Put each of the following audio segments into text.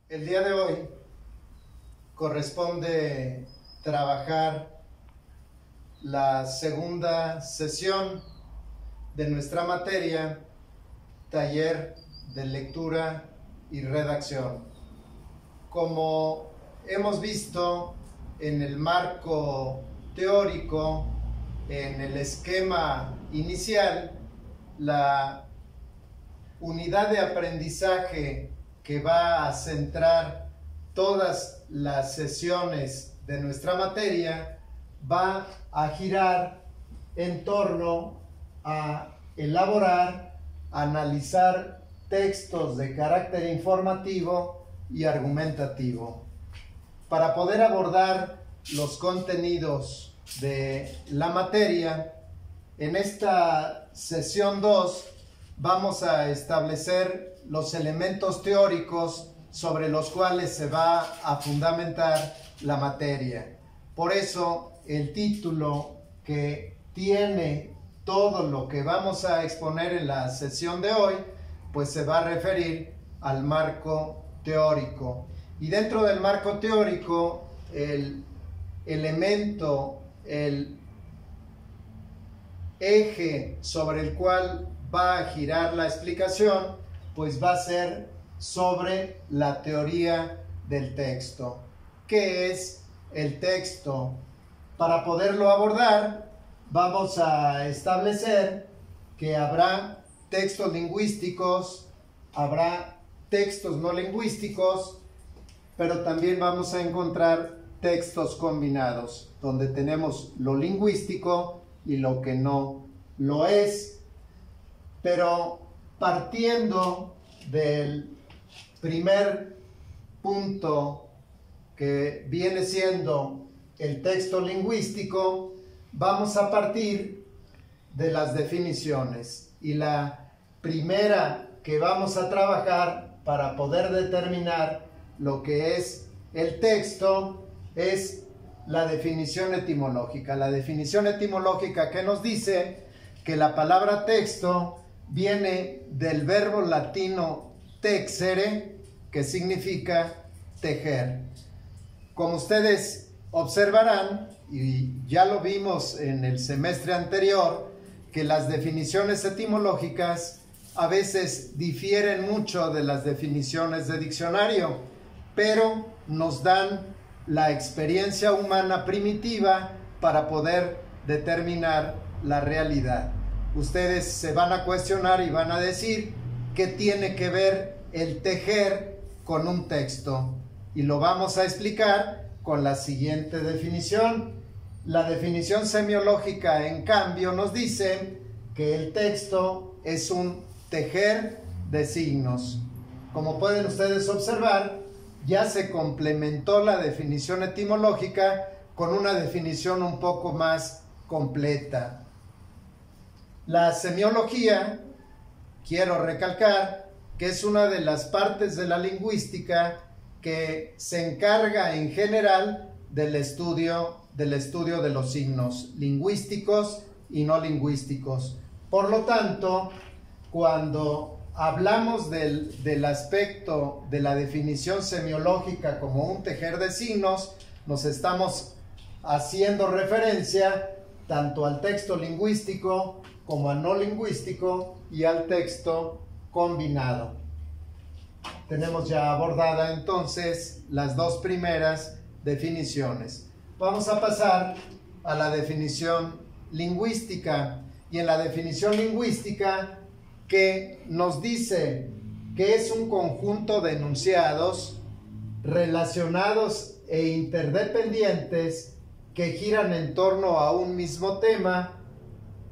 El día de hoy corresponde trabajar la segunda sesión de nuestra materia, taller de lectura y redacción. Como hemos visto en el marco teórico, en el esquema inicial, la unidad de aprendizaje que va a centrar todas las sesiones de nuestra materia va a girar en torno a elaborar, analizar textos de carácter informativo y argumentativo. Para poder abordar los contenidos de la materia, en esta sesión 2 vamos a establecer los elementos teóricos sobre los cuales se va a fundamentar la materia. Por eso el título que tiene todo lo que vamos a exponer en la sesión de hoy, pues se va a referir al marco teórico. Y dentro del marco teórico, el elemento, el eje sobre el cual va a girar la explicación, pues va a ser sobre la teoría del texto. ¿Qué es el texto? Para poderlo abordar, vamos a establecer que habrá textos lingüísticos, habrá textos no lingüísticos, pero también vamos a encontrar textos combinados, donde tenemos lo lingüístico y lo que no lo es. Pero partiendo del primer punto, que viene siendo el texto lingüístico, vamos a partir de las definiciones. Y la primera que vamos a trabajar para poder determinar lo que es el texto es la definición etimológica. La definición etimológica que nos dice que la palabra texto viene del verbo latino texere, que significa tejer. Como ustedes observarán, y ya lo vimos en el semestre anterior, que las definiciones etimológicas a veces difieren mucho de las definiciones de diccionario, pero nos dan la experiencia humana primitiva para poder determinar la realidad. Ustedes se van a cuestionar y van a decir qué tiene que ver el tejer con un texto, y lo vamos a explicar con la siguiente definición. La definición semiológica, en cambio, nos dice que el texto es un tejer de signos. Como pueden ustedes observar, ya se complementó la definición etimológica con una definición un poco más completa. La semiología, quiero recalcar, que es una de las partes de la lingüística que se encarga en general del estudio de los signos lingüísticos y no lingüísticos. Por lo tanto, cuando hablamos del aspecto de la definición semiológica como un tejer de signos, nos estamos haciendo referencia tanto al texto lingüístico como al no lingüístico y al texto combinado. Tenemos ya abordada entonces las dos primeras definiciones. Vamos a pasar a la definición lingüística, y en la definición lingüística, que nos dice que es un conjunto de enunciados relacionados e interdependientes que giran en torno a un mismo tema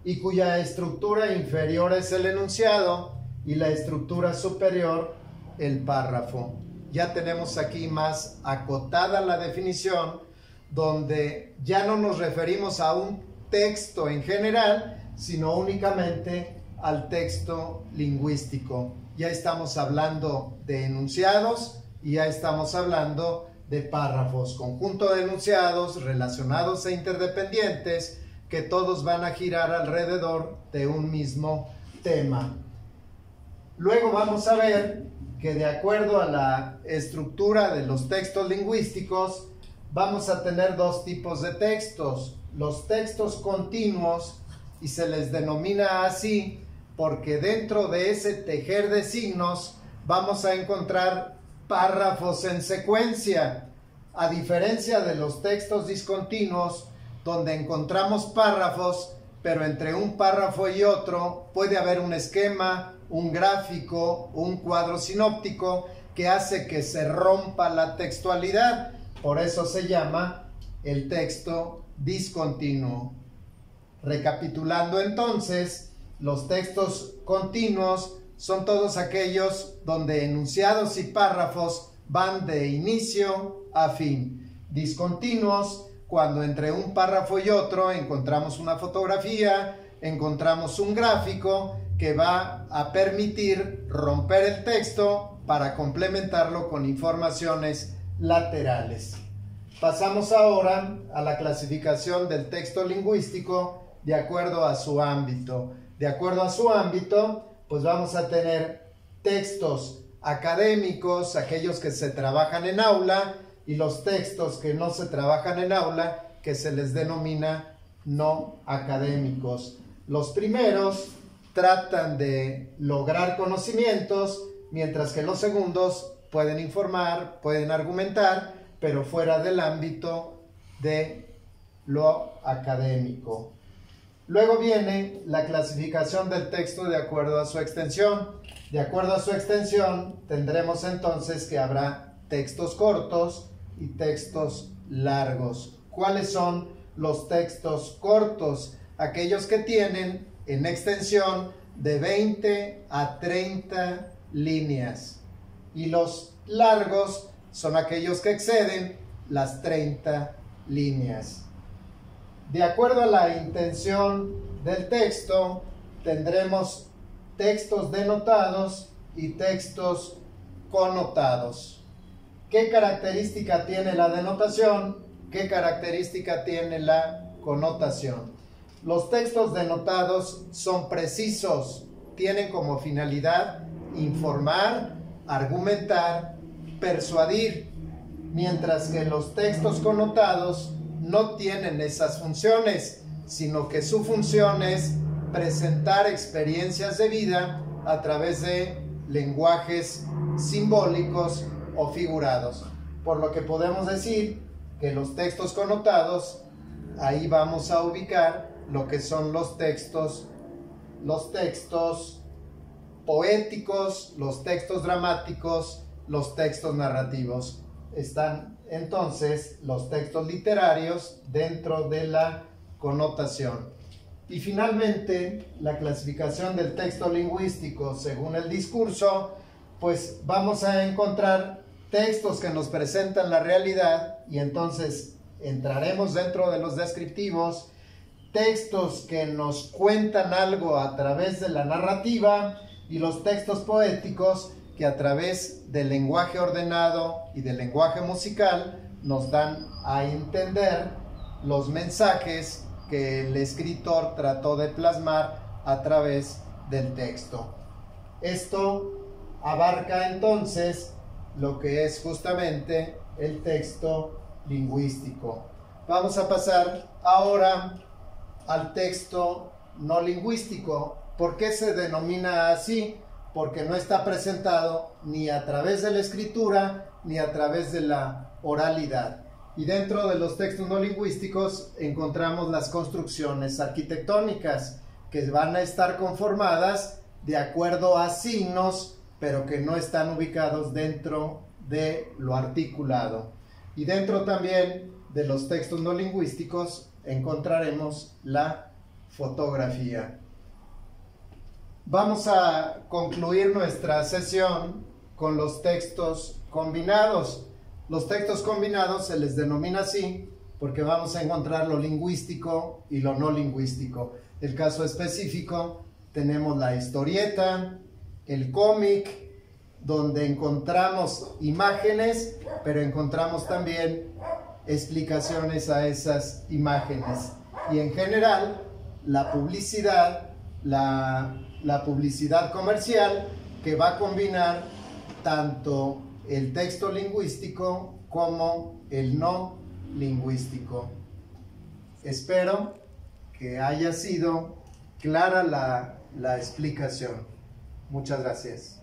y cuya estructura inferior es el enunciado y la estructura superior el párrafo. Ya tenemos aquí más acotada la definición, donde ya no nos referimos a un texto en general, sino únicamente al texto lingüístico. Ya estamos hablando de enunciados y ya estamos hablando de párrafos, conjunto de enunciados relacionados e interdependientes que todos van a girar alrededor de un mismo tema. Luego vamos a ver que de acuerdo a la estructura de los textos lingüísticos vamos a tener dos tipos de textos. Los textos continuos, y se les denomina así porque dentro de ese tejer de signos vamos a encontrar párrafos en secuencia, a diferencia de los textos discontinuos, donde encontramos párrafos, pero entre un párrafo y otro puede haber un esquema, un gráfico, un cuadro sinóptico que hace que se rompa la textualidad. Por eso se llama el texto discontinuo. Recapitulando entonces, los textos continuos son todos aquellos donde enunciados y párrafos van de inicio a fin. Discontinuos, cuando entre un párrafo y otro encontramos una fotografía, encontramos un gráfico que va a permitir romper el texto para complementarlo con informaciones laterales. Pasamos ahora a la clasificación del texto lingüístico de acuerdo a su ámbito. De acuerdo a su ámbito, pues vamos a tener textos académicos, aquellos que se trabajan en aula, y los textos que no se trabajan en aula, que se les denomina no académicos. Los primeros tratan de lograr conocimientos, mientras que los segundos pueden informar, pueden argumentar, pero fuera del ámbito de lo académico. Luego viene la clasificación del texto de acuerdo a su extensión. De acuerdo a su extensión, tendremos entonces que habrá textos cortos y textos largos. ¿Cuáles son los textos cortos? Aquellos que tienen en extensión de 20 a 30 líneas. Y los largos son aquellos que exceden las 30 líneas. De acuerdo a la intención del texto, tendremos textos denotados y textos connotados. ¿Qué característica tiene la denotación? ¿Qué característica tiene la connotación? Los textos denotados son precisos, tienen como finalidad informar, argumentar, persuadir, mientras que los textos connotados no tienen esas funciones, sino que su función es presentar experiencias de vida a través de lenguajes simbólicos o figurados. Por lo que podemos decir que los textos connotados, ahí vamos a ubicar lo que son los textos poéticos, los textos dramáticos, los textos narrativos. Están entonces los textos literarios dentro de la connotación. Y finalmente, la clasificación del texto lingüístico según el discurso, pues vamos a encontrar textos que nos presentan la realidad y entonces entraremos dentro de los descriptivos, textos que nos cuentan algo a través de la narrativa y los textos poéticos que a través del lenguaje ordenado y del lenguaje musical nos dan a entender los mensajes que el escritor trató de plasmar a través del texto. Esto abarca entonces lo que es justamente el texto lingüístico. Vamos a pasar ahora al texto no lingüístico. ¿Por qué se denomina así? Porque no está presentado ni a través de la escritura ni a través de la oralidad. Y dentro de los textos no lingüísticos encontramos las construcciones arquitectónicas que van a estar conformadas de acuerdo a signos, pero que no están ubicados dentro de lo articulado. Y dentro también de los textos no lingüísticos encontraremos la fotografía. Vamos a concluir nuestra sesión con los textos combinados. Los textos combinados se les denomina así porque vamos a encontrar lo lingüístico y lo no lingüístico. El caso específico, tenemos la historieta, el cómic, donde encontramos imágenes, pero encontramos también explicaciones a esas imágenes. Y en general, la publicidad, la publicidad comercial, que va a combinar tanto el texto lingüístico como el no lingüístico. Espero que haya sido clara la explicación. Muchas gracias.